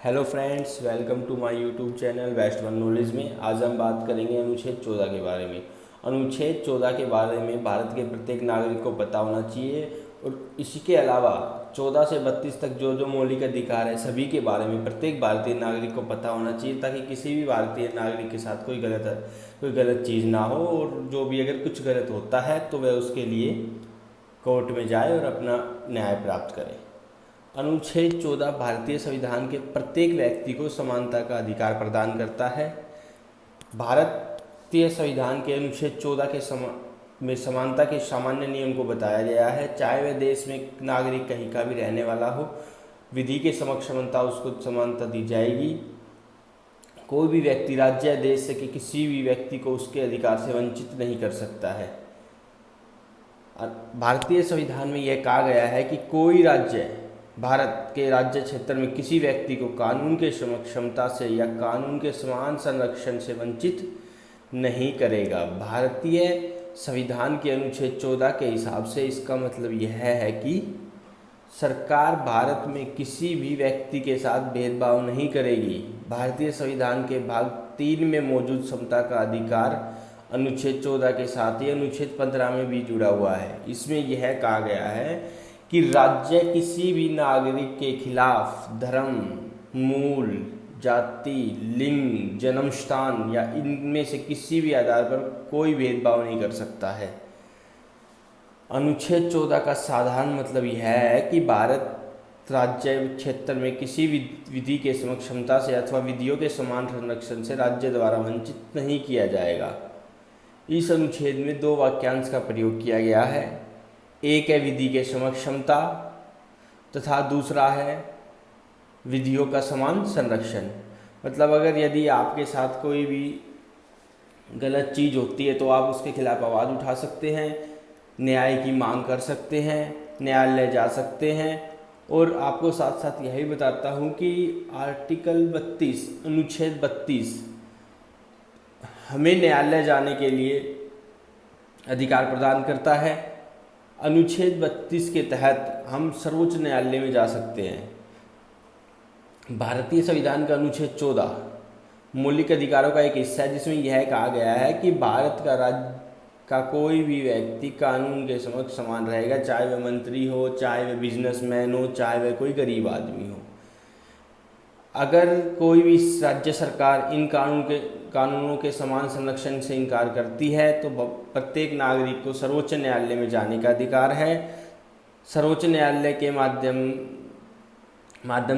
Hello friends, welcome to my YouTube channel west one knowledge में। आज हम बात करेंगे अनुच्छेद 14 के बारे में। अनुच्छेद 14 के बारे में भारत के प्रत्येक नागरिक को पता होना चाहिए और इसके अलावा 14 से 32 तक जो जो मौलिक अधिकार है सभी के बारे में प्रत्येक भारतीय नागरिक को पता होना चाहिए, ताकि किसी भी भारतीय नागरिक के साथ कोई गलत चीज़ ना हो, और जो भी अगर कुछ गलत होता है तो वह उसके लिए कोर्ट में जाए और अपना न्याय प्राप्त करे। अनुच्छेद 14 भारतीय संविधान के प्रत्येक व्यक्ति को समानता का अधिकार प्रदान करता है। भारतीय संविधान के अनुच्छेद 14 में समानता के सामान्य नियम को बताया गया है। चाहे वह देश में नागरिक कहीं का भी रहने वाला हो, विधि के समक्ष समानता उसको समानता दी जाएगी। कोई भी व्यक्ति राज्य या देश के किसी भी व्यक्ति को उसके अधिकार से वंचित नहीं कर सकता है। भारतीय संविधान में यह कहा गया है कि कोई राज्य भारत के राज्य क्षेत्र में किसी व्यक्ति को कानून के क्षमता से या कानून के समान संरक्षण से वंचित नहीं करेगा। भारतीय संविधान के अनुच्छेद 14 के हिसाब से इसका मतलब यह है कि सरकार भारत में किसी भी व्यक्ति के साथ भेदभाव नहीं करेगी। भारतीय संविधान के भाग 3 में मौजूद समता का अधिकार अनुच्छेद 14 के साथ ही अनुच्छेद 15 में भी जुड़ा हुआ है। इसमें यह कहा गया है कि राज्य किसी भी नागरिक के खिलाफ धर्म, मूल, जाति, लिंग, जन्म स्थान या इनमें से किसी भी आधार पर कोई भेदभाव नहीं कर सकता है। अनुच्छेद 14 का साधारण मतलब यह है कि भारत राज्य क्षेत्र में किसी भी विधि के समक्ष क्षमता से अथवा विधियों के समान संरक्षण से राज्य द्वारा वंचित नहीं किया जाएगा। इस अनुच्छेद में 2 वाक्यांश का प्रयोग किया गया है। एक है विधि के समक्ष क्षमता तथा दूसरा है विधियों का समान संरक्षण। मतलब अगर यदि आपके साथ कोई भी गलत चीज़ होती है तो आप उसके खिलाफ आवाज़ उठा सकते हैं, न्याय की मांग कर सकते हैं, न्यायालय जा सकते हैं। और आपको साथ साथ यही बताता हूँ कि आर्टिकल 32 अनुच्छेद 32 हमें न्यायालय जाने के लिए अधिकार प्रदान करता है। अनुच्छेद 32 के तहत हम सर्वोच्च न्यायालय में जा सकते हैं। भारतीय संविधान का अनुच्छेद 14 मौलिक अधिकारों का एक हिस्सा है, जिसमें यह कहा गया है कि भारत का राज्य का कोई भी व्यक्ति कानून के समक्ष समान रहेगा, चाहे वह मंत्री हो, चाहे वह बिजनेसमैन हो, चाहे वह कोई गरीब आदमी हो। अगर कोई भी राज्य सरकार इन कानूनों के समान संरक्षण से इनकार करती है तो प्रत्येक नागरिक को सर्वोच्च न्यायालय में जाने का अधिकार है। सर्वोच्च न्यायालय के माध्यम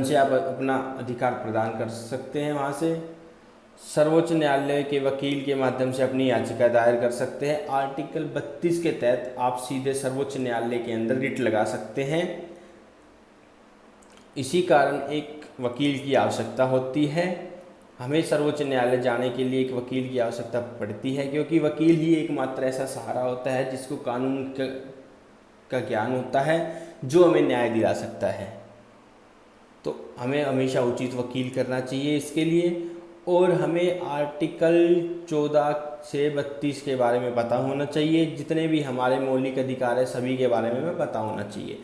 से आप अपना अधिकार प्रदान कर सकते हैं। वहाँ से सर्वोच्च न्यायालय के वकील के माध्यम से अपनी याचिका दायर कर सकते हैं। आर्टिकल 32 के तहत आप सीधे सर्वोच्च न्यायालय के अंदर रिट लगा सकते हैं। इसी कारण एक वकील की आवश्यकता होती है। हमें सर्वोच्च न्यायालय जाने के लिए एक वकील की आवश्यकता पड़ती है, क्योंकि वकील ही एकमात्र ऐसा सहारा होता है जिसको कानून का ज्ञान होता है, जो हमें न्याय दिला सकता है। तो हमें हमेशा उचित वकील करना चाहिए इसके लिए। और हमें आर्टिकल 14 से 32 के बारे में पता होना चाहिए। जितने भी हमारे मौलिक अधिकार है सभी के बारे में पता होना चाहिए।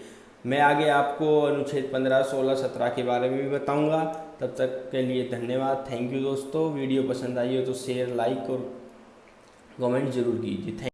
मैं आगे आपको अनुच्छेद 15, 16, 17 के बारे में भी बताऊंगा। तब तक के लिए धन्यवाद। थैंक यू दोस्तों। वीडियो पसंद आई हो तो शेयर, लाइक और कमेंट जरूर कीजिए।